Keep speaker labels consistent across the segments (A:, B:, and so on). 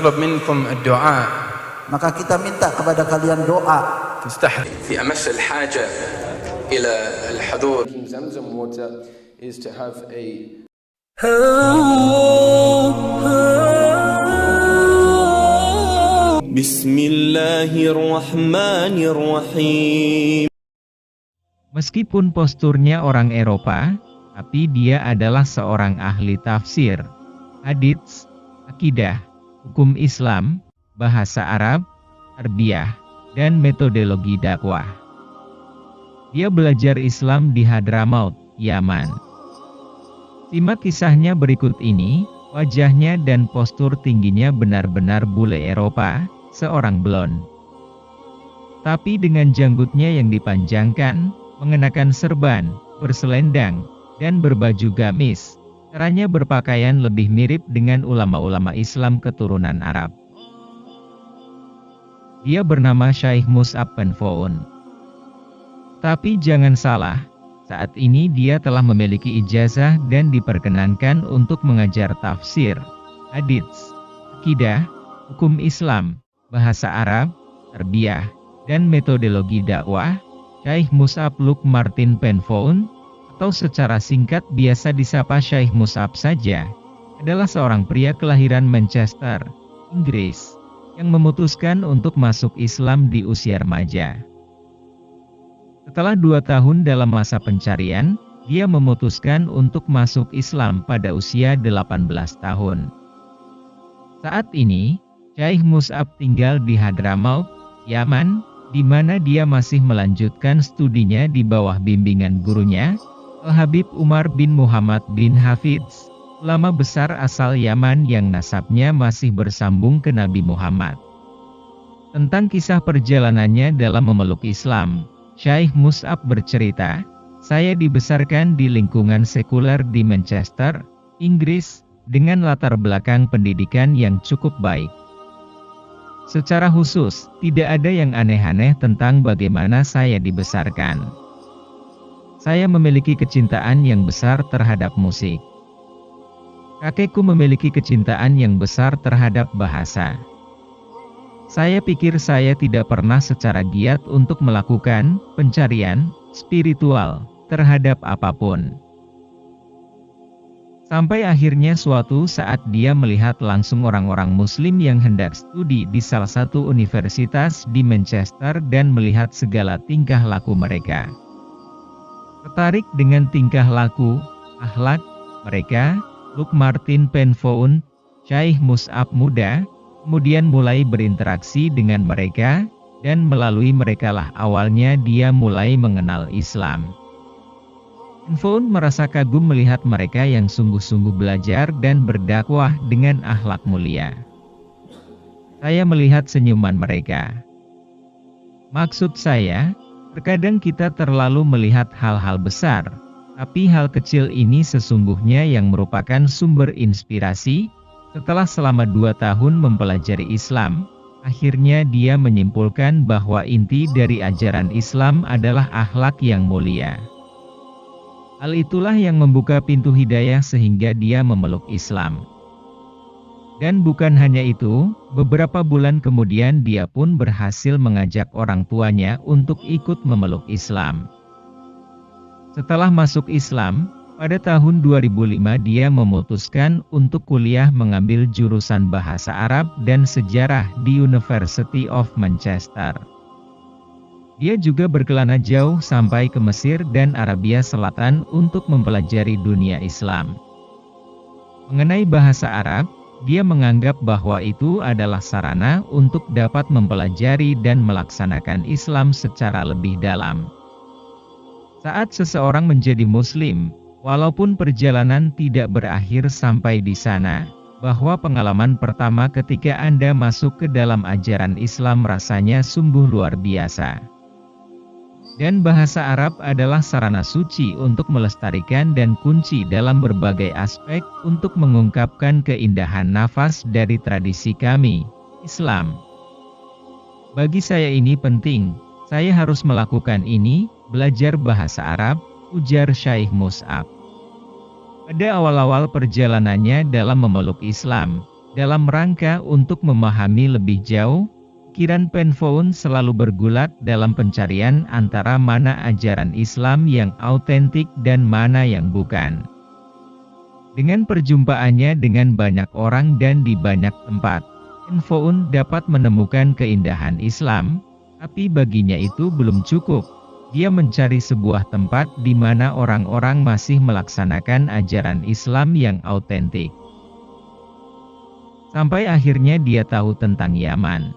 A: نطلب منكم الدعاء.
B: Maka kita minta kepada kalian doa.
A: تستحضر في أمس الحاجة إلى الحضور.
C: Zamzam water is to have a
D: Bismillahirrahmanirrahim. Meskipun posturnya orang Eropa, tapi dia adalah seorang ahli tafsir, hadits, akidah, hukum Islam, bahasa Arab, tarbiyah, dan metodologi dakwah. Dia belajar Islam di Hadramaut, Yaman. Simak kisahnya berikut ini. Wajahnya dan postur tingginya benar-benar bule Eropa, seorang blond. Tapi dengan janggutnya yang dipanjangkan, mengenakan serban, berselendang, dan berbaju gamis, caranya berpakaian lebih mirip dengan ulama-ulama Islam keturunan Arab. Dia bernama Syekh Mus'ab bin Foun. Tapi jangan salah, saat ini dia telah memiliki ijazah dan diperkenankan untuk mengajar tafsir, hadits, akidah, hukum Islam, bahasa Arab, tarbiyah, dan metodologi dakwah. Syekh Mus'ab Luke Martin bin Foun, atau secara singkat biasa disapa Syekh Mus'ab saja, adalah seorang pria kelahiran Manchester, Inggris, yang memutuskan untuk masuk Islam di usia remaja. Setelah 2 tahun dalam masa pencarian, dia memutuskan untuk masuk Islam pada usia 18 tahun. Saat ini, Syekh Mus'ab tinggal di Hadramaut, Yaman, di mana dia masih melanjutkan studinya di bawah bimbingan gurunya, Al-Habib Umar bin Muhammad bin Hafidz, ulama besar asal Yaman yang nasabnya masih bersambung ke Nabi Muhammad. Tentang kisah perjalanannya dalam memeluk Islam, Syekh Mus'ab bercerita, "Saya dibesarkan di lingkungan sekuler di Manchester, Inggris, dengan latar belakang pendidikan yang cukup baik. Secara khusus, tidak ada yang aneh-aneh tentang bagaimana saya dibesarkan. Saya memiliki kecintaan yang besar terhadap musik. Kakekku memiliki kecintaan yang besar terhadap bahasa. Saya pikir saya tidak pernah secara giat untuk melakukan pencarian spiritual terhadap apapun. Sampai akhirnya suatu saat dia melihat langsung orang-orang muslim yang hendak studi di salah satu universitas di Manchester dan melihat segala tingkah laku mereka. Tertarik dengan tingkah laku, akhlak mereka, Luke Martin bin Foun, Syekh Mus'ab muda, kemudian mulai berinteraksi dengan mereka, dan melalui merekalah awalnya dia mulai mengenal Islam. Foun merasa kagum melihat mereka yang sungguh-sungguh belajar dan berdakwah dengan akhlak mulia. Saya melihat senyuman mereka. Maksud saya, terkadang kita terlalu melihat hal-hal besar, tapi hal kecil ini sesungguhnya yang merupakan sumber inspirasi. Setelah selama 2 tahun mempelajari Islam, akhirnya dia menyimpulkan bahwa inti dari ajaran Islam adalah akhlak yang mulia. Hal itulah yang membuka pintu hidayah sehingga dia memeluk Islam. Dan bukan hanya itu, beberapa bulan kemudian dia pun berhasil mengajak orang tuanya untuk ikut memeluk Islam. Setelah masuk Islam, pada tahun 2005 dia memutuskan untuk kuliah mengambil jurusan Bahasa Arab dan Sejarah di University of Manchester. Dia juga berkelana jauh sampai ke Mesir dan Arabia Selatan untuk mempelajari dunia Islam. Mengenai bahasa Arab, dia menganggap bahwa itu adalah sarana untuk dapat mempelajari dan melaksanakan Islam secara lebih dalam. Saat seseorang menjadi Muslim, walaupun perjalanan tidak berakhir sampai di sana, bahwa pengalaman pertama ketika Anda masuk ke dalam ajaran Islam rasanya sungguh luar biasa. Dan bahasa Arab adalah sarana suci untuk melestarikan dan kunci dalam berbagai aspek untuk mengungkapkan keindahan nafas dari tradisi kami, Islam. Bagi saya ini penting, saya harus melakukan ini, belajar bahasa Arab, ujar Syekh Mus'ab. Pada awal-awal perjalanannya dalam memeluk Islam, Dalam rangka untuk memahami lebih jauh, pikiran Penfoun selalu bergulat dalam pencarian antara mana ajaran Islam yang autentik dan mana yang bukan. Dengan perjumpaannya dengan banyak orang dan di banyak tempat, Penfoun dapat menemukan keindahan Islam, tapi baginya itu belum cukup. Dia mencari sebuah tempat di mana orang-orang masih melaksanakan ajaran Islam yang autentik. Sampai akhirnya dia tahu tentang Yaman.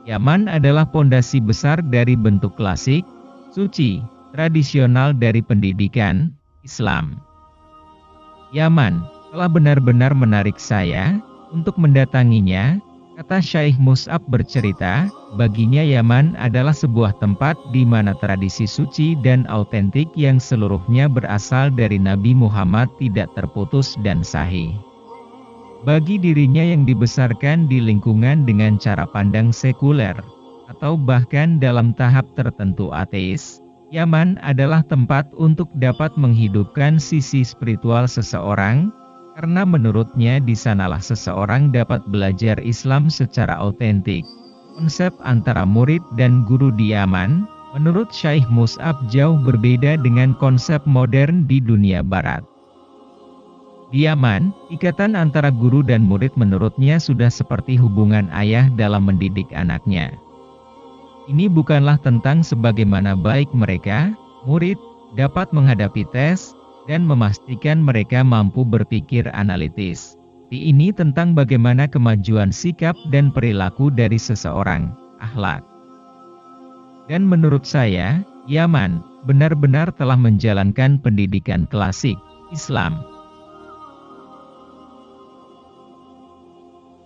D: Yaman adalah pondasi besar dari bentuk klasik, suci, tradisional dari pendidikan Islam. Yaman telah benar-benar menarik saya untuk mendatanginya, kata Syekh Mus'ab bercerita. Baginya Yaman adalah sebuah tempat di mana tradisi suci dan autentik yang seluruhnya berasal dari Nabi Muhammad tidak terputus dan sahih. Bagi dirinya yang dibesarkan di lingkungan dengan cara pandang sekuler, atau bahkan dalam tahap tertentu ateis, Yaman adalah tempat untuk dapat menghidupkan sisi spiritual seseorang, karena menurutnya di sanalah seseorang dapat belajar Islam secara autentik. Konsep antara murid dan guru di Yaman, menurut Syekh Mus'ab jauh berbeda dengan konsep modern di dunia barat. Di Yaman, ikatan antara guru dan murid menurutnya sudah seperti hubungan ayah dalam mendidik anaknya. Ini bukanlah tentang sebagaimana baik mereka, murid, dapat menghadapi tes, dan memastikan mereka mampu berpikir analitis. Ini tentang bagaimana kemajuan sikap dan perilaku dari seseorang, akhlak. Dan menurut saya, Yaman benar-benar telah menjalankan pendidikan klasik Islam